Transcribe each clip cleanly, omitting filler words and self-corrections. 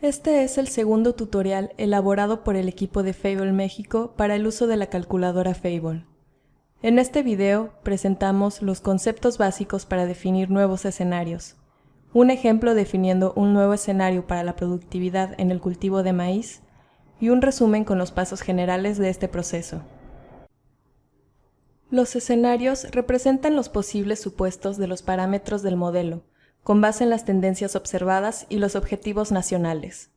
Este es el segundo tutorial elaborado por el equipo de Fable México para el uso de la calculadora Fable. En este video presentamos los conceptos básicos para definir nuevos escenarios, un ejemplo definiendo un nuevo escenario para la productividad en el cultivo de maíz y un resumen con los pasos generales de este proceso. Los escenarios representan los posibles supuestos de los parámetros del modelo, con base en las tendencias observadas y los objetivos nacionales.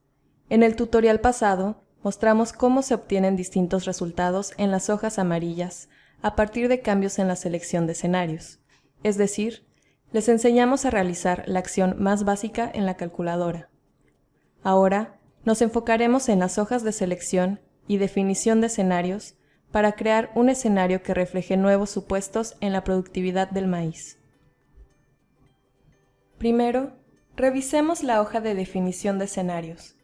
En el tutorial pasado, mostramos cómo se obtienen distintos resultados en las hojas amarillas a partir de cambios en la selección de escenarios. Es decir, les enseñamos a realizar la acción más básica en la calculadora. Ahora, nos enfocaremos en las hojas de selección y definición de escenarios para crear un escenario que refleje nuevos supuestos en la productividad del maíz. Primero, revisemos la hoja de definición de escenarios.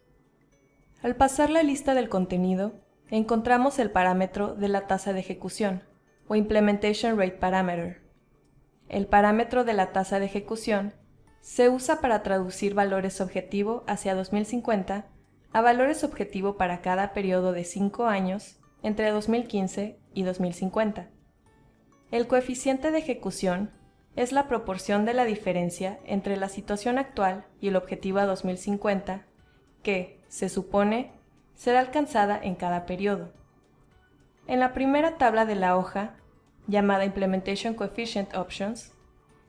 Al pasar la lista del contenido, encontramos el parámetro de la tasa de ejecución, o Implementation Rate Parameter. El parámetro de la tasa de ejecución se usa para traducir valores objetivo hacia 2050 a valores objetivo para cada periodo de 5 años entre 2015 y 2050. El coeficiente de ejecución es la proporción de la diferencia entre la situación actual y el objetivo a 2050, que, se supone, será alcanzada en cada periodo. En la primera tabla de la hoja, llamada Implementation Coefficient Options,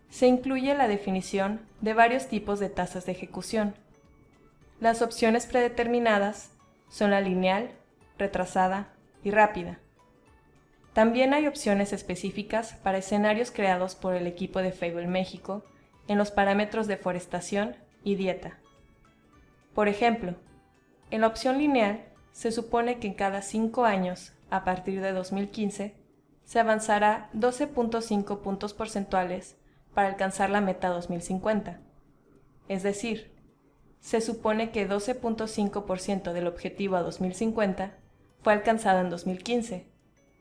se incluye la definición de varios tipos de tasas de ejecución. Las opciones predeterminadas son la lineal, retrasada y rápida. También hay opciones específicas para escenarios creados por el equipo de Fable México en los parámetros de forestación y dieta. Por ejemplo, en la opción lineal se supone que en cada 5 años, a partir de 2015, se avanzará 12.5 puntos porcentuales para alcanzar la meta 2050. Es decir, se supone que 12.5% del objetivo a 2050 fue alcanzado en 2015,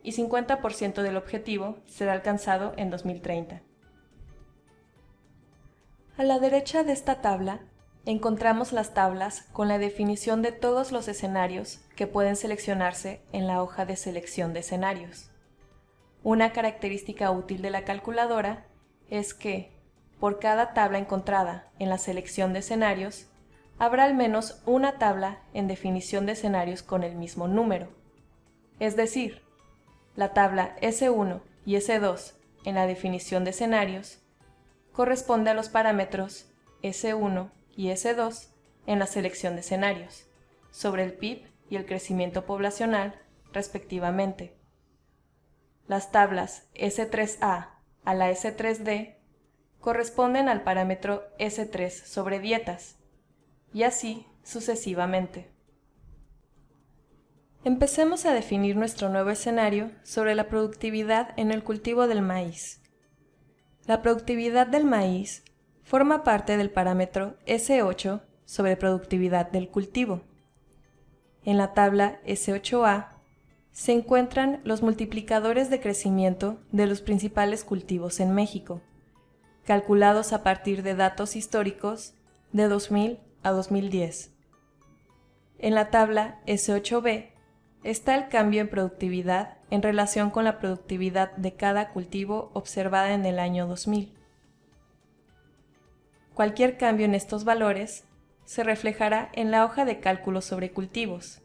y 50% del objetivo será alcanzado en 2030. A la derecha de esta tabla, encontramos las tablas con la definición de todos los escenarios que pueden seleccionarse en la hoja de selección de escenarios. Una característica útil de la calculadora es que, por cada tabla encontrada en la selección de escenarios, habrá al menos una tabla en definición de escenarios con el mismo número. Es decir, la tabla S1 y S2 en la definición de escenarios corresponde a los parámetros S1 y S2 en la selección de escenarios, sobre el PIB y el crecimiento poblacional, respectivamente. Las tablas S3A a la S3D corresponden al parámetro S3 sobre dietas, y así sucesivamente. Empecemos a definir nuestro nuevo escenario sobre la productividad en el cultivo del maíz. La productividad del maíz forma parte del parámetro S8 sobre productividad del cultivo. En la tabla S8A se encuentran los multiplicadores de crecimiento de los principales cultivos en México, calculados a partir de datos históricos de 2000 a 2010. En la tabla S8B está el cambio en productividad en relación con la productividad de cada cultivo observada en el año 2000. Cualquier cambio en estos valores se reflejará en la hoja de cálculo sobre cultivos,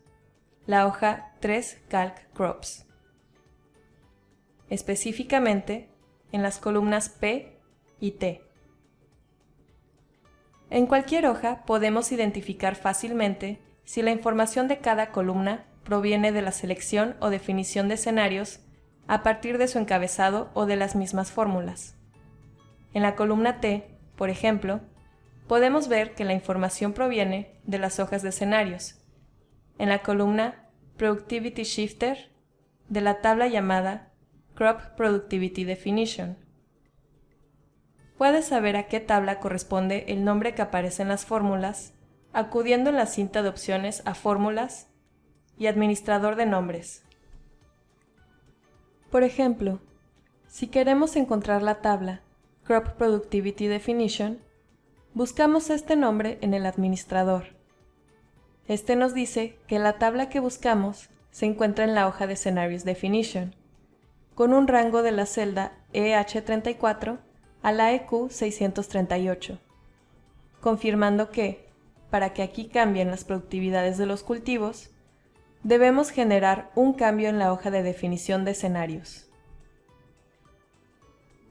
la hoja 3 Calc Crops. Específicamente, en las columnas P y T. En cualquier hoja podemos identificar fácilmente si la información de cada columna proviene de la selección o definición de escenarios a partir de su encabezado o de las mismas fórmulas. En la columna T, por ejemplo, podemos ver que la información proviene de las hojas de escenarios. En la columna Productivity Shifter, de la tabla llamada Crop Productivity Definition. Puedes saber a qué tabla corresponde el nombre que aparece en las fórmulas, acudiendo en la cinta de opciones a Fórmulas y Administrador de nombres. Por ejemplo, si queremos encontrar la tabla Crop Productivity Definition, buscamos este nombre en el administrador. Este nos dice que la tabla que buscamos se encuentra en la hoja de Scenarios Definition, con un rango de la celda EH34 a la EQ638, confirmando que, para que aquí cambien las productividades de los cultivos, debemos generar un cambio en la hoja de definición de escenarios.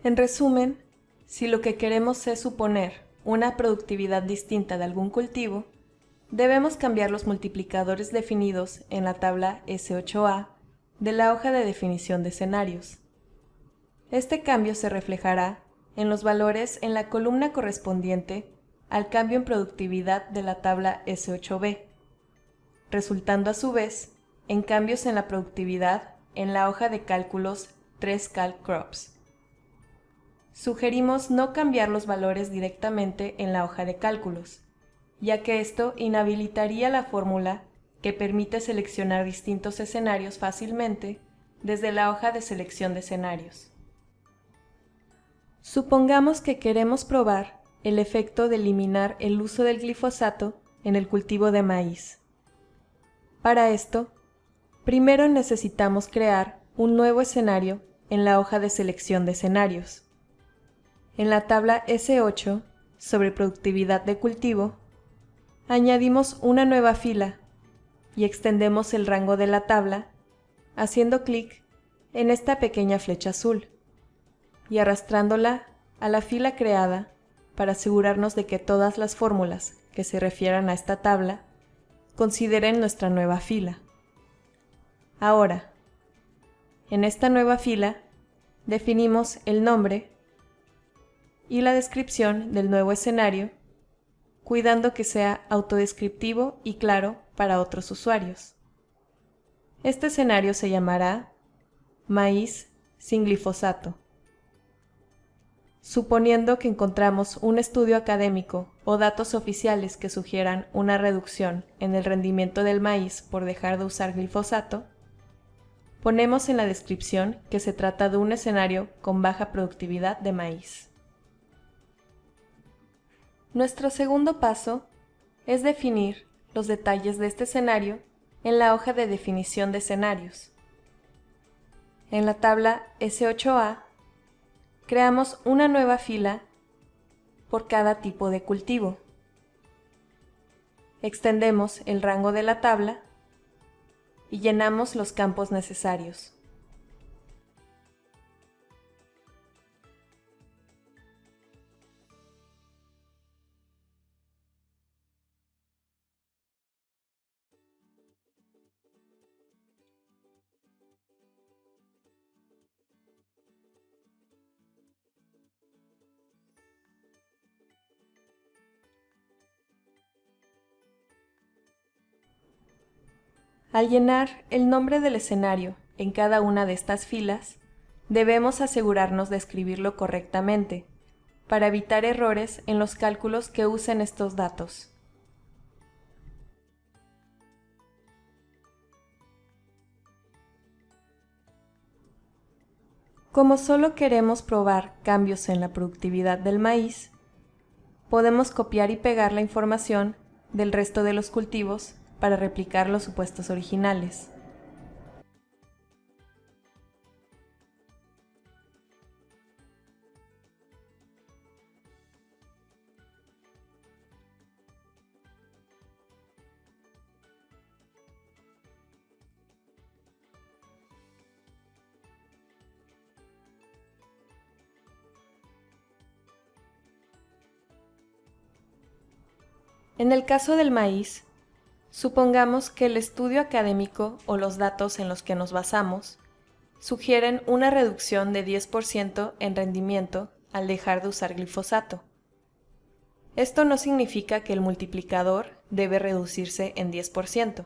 En resumen, si lo que queremos es suponer una productividad distinta de algún cultivo, debemos cambiar los multiplicadores definidos en la tabla S8A de la hoja de definición de escenarios. Este cambio se reflejará en los valores en la columna correspondiente al cambio en productividad de la tabla S8B, resultando a su vez en cambios en la productividad en la hoja de cálculos 3CalcCrops. Sugerimos no cambiar los valores directamente en la hoja de cálculos, ya que esto inhabilitaría la fórmula que permite seleccionar distintos escenarios fácilmente desde la hoja de selección de escenarios. Supongamos que queremos probar el efecto de eliminar el uso del glifosato en el cultivo de maíz. Para esto, primero necesitamos crear un nuevo escenario en la hoja de selección de escenarios. En la tabla S8, sobre productividad de cultivo, añadimos una nueva fila y extendemos el rango de la tabla haciendo clic en esta pequeña flecha azul y arrastrándola a la fila creada para asegurarnos de que todas las fórmulas que se refieran a esta tabla consideren nuestra nueva fila. Ahora, en esta nueva fila definimos el nombre y la descripción del nuevo escenario, cuidando que sea autodescriptivo y claro para otros usuarios. Este escenario se llamará Maíz sin glifosato. Suponiendo que encontramos un estudio académico o datos oficiales que sugieran una reducción en el rendimiento del maíz por dejar de usar glifosato, ponemos en la descripción que se trata de un escenario con baja productividad de maíz. Nuestro segundo paso es definir los detalles de este escenario en la hoja de definición de escenarios. En la tabla S8A, creamos una nueva fila por cada tipo de cultivo. Extendemos el rango de la tabla y llenamos los campos necesarios. Al llenar el nombre del escenario en cada una de estas filas, debemos asegurarnos de escribirlo correctamente, para evitar errores en los cálculos que usen estos datos. Como solo queremos probar cambios en la productividad del maíz, podemos copiar y pegar la información del resto de los cultivos para replicar los supuestos originales. En el caso del maíz, supongamos que el estudio académico o los datos en los que nos basamos sugieren una reducción de 10% en rendimiento al dejar de usar glifosato. Esto no significa que el multiplicador debe reducirse en 10%,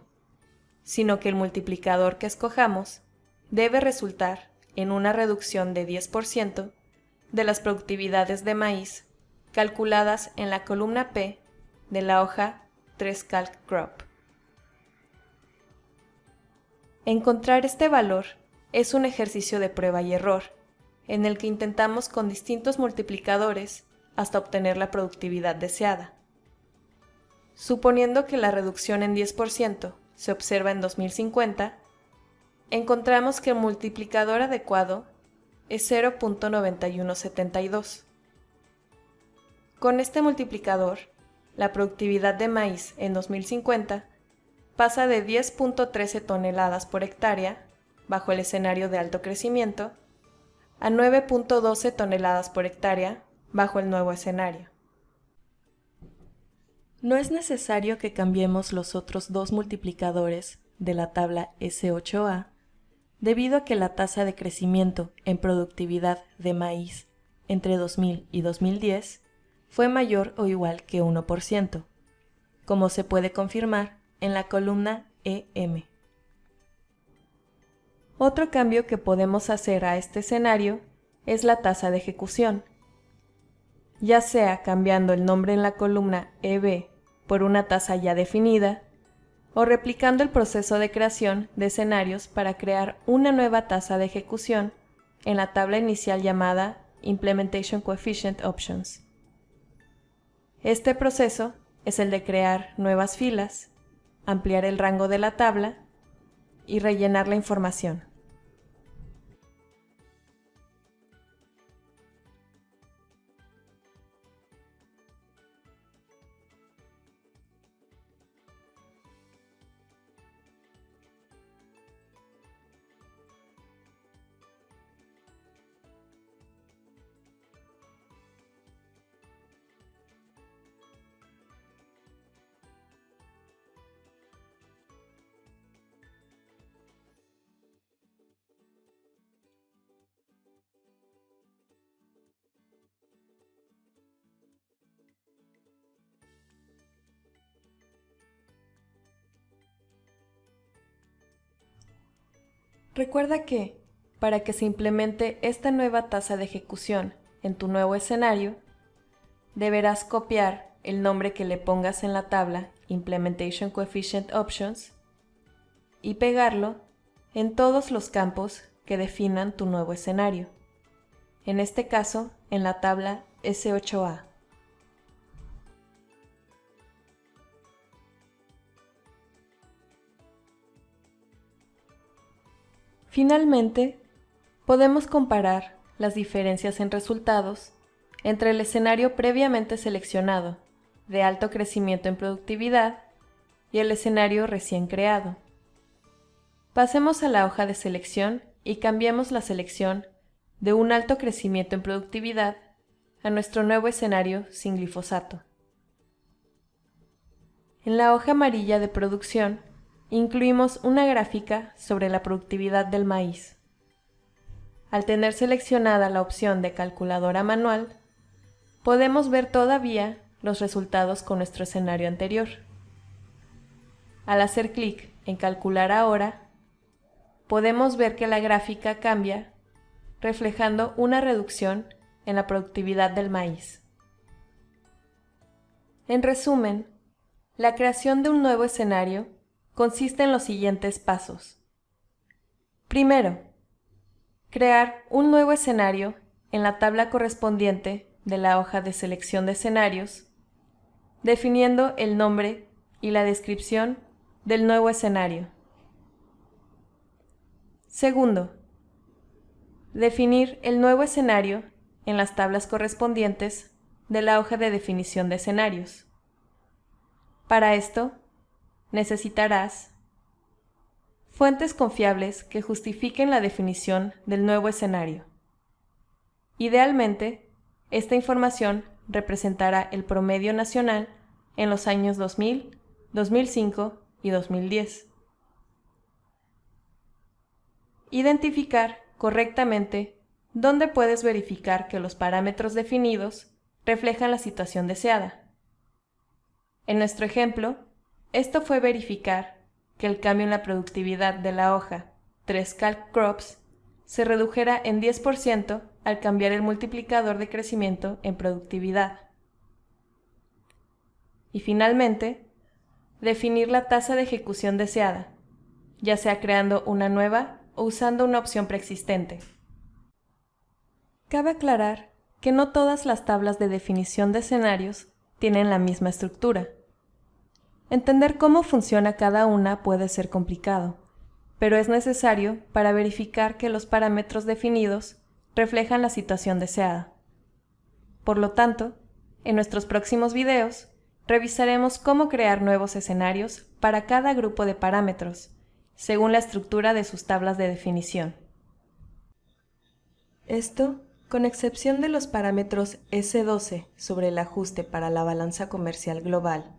sino que el multiplicador que escojamos debe resultar en una reducción de 10% de las productividades de maíz calculadas en la columna P de la hoja 3CalcCrop. Encontrar este valor es un ejercicio de prueba y error, en el que intentamos con distintos multiplicadores hasta obtener la productividad deseada. Suponiendo que la reducción en 10% se observa en 2050, encontramos que el multiplicador adecuado es 0.9172. Con este multiplicador, la productividad de maíz en 2050 pasa de 10.13 toneladas por hectárea, bajo el escenario de alto crecimiento, a 9.12 toneladas por hectárea, bajo el nuevo escenario. No es necesario que cambiemos los otros dos multiplicadores de la tabla S8A, debido a que la tasa de crecimiento en productividad de maíz entre 2000 y 2010 fue mayor o igual que 1%, como se puede confirmar en la columna EM. Otro cambio que podemos hacer a este escenario es la tasa de ejecución, ya sea cambiando el nombre en la columna EB por una tasa ya definida, o replicando el proceso de creación de escenarios para crear una nueva tasa de ejecución en la tabla inicial llamada Implementation Coefficient Options. Este proceso es el de crear nuevas filas, ampliar el rango de la tabla y rellenar la información. Recuerda que, para que se implemente esta nueva tasa de ejecución en tu nuevo escenario, deberás copiar el nombre que le pongas en la tabla Implementation Coefficient Options y pegarlo en todos los campos que definan tu nuevo escenario, en este caso en la tabla S8A. Finalmente, podemos comparar las diferencias en resultados entre el escenario previamente seleccionado de alto crecimiento en productividad y el escenario recién creado. Pasemos a la hoja de selección y cambiemos la selección de un alto crecimiento en productividad a nuestro nuevo escenario sin glifosato. En la hoja amarilla de producción incluimos una gráfica sobre la productividad del maíz. Al tener seleccionada la opción de calculadora manual, podemos ver todavía los resultados con nuestro escenario anterior. Al hacer clic en Calcular ahora, podemos ver que la gráfica cambia, reflejando una reducción en la productividad del maíz. En resumen, la creación de un nuevo escenario consiste en los siguientes pasos. Primero, crear un nuevo escenario en la tabla correspondiente de la hoja de selección de escenarios, definiendo el nombre y la descripción del nuevo escenario. Segundo, definir el nuevo escenario en las tablas correspondientes de la hoja de definición de escenarios. Para esto, necesitarás fuentes confiables que justifiquen la definición del nuevo escenario. Idealmente, esta información representará el promedio nacional en los años 2000, 2005 y 2010. Identificar correctamente dónde puedes verificar que los parámetros definidos reflejan la situación deseada. En nuestro ejemplo, esto fue verificar que el cambio en la productividad de la hoja 3 Calc Crops se redujera en 10% al cambiar el multiplicador de crecimiento en productividad. Y finalmente, definir la tasa de ejecución deseada, ya sea creando una nueva o usando una opción preexistente. Cabe aclarar que no todas las tablas de definición de escenarios tienen la misma estructura. Entender cómo funciona cada una puede ser complicado, pero es necesario para verificar que los parámetros definidos reflejan la situación deseada. Por lo tanto, en nuestros próximos videos, revisaremos cómo crear nuevos escenarios para cada grupo de parámetros, según la estructura de sus tablas de definición. Esto, con excepción de los parámetros S12 sobre el ajuste para la balanza comercial global,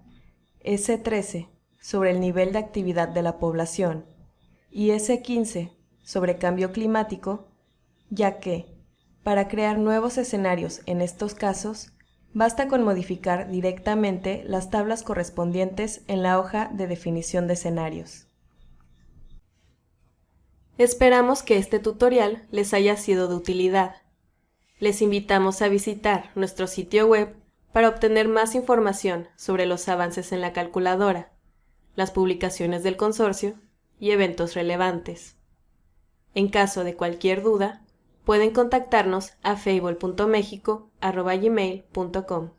S13 sobre el nivel de actividad de la población y S15 sobre cambio climático, ya que, para crear nuevos escenarios en estos casos, basta con modificar directamente las tablas correspondientes en la hoja de definición de escenarios. Esperamos que este tutorial les haya sido de utilidad. Les invitamos a visitar nuestro sitio web para obtener más información sobre los avances en la calculadora, las publicaciones del consorcio y eventos relevantes. En caso de cualquier duda, pueden contactarnos a fable.mexico@gmail.com.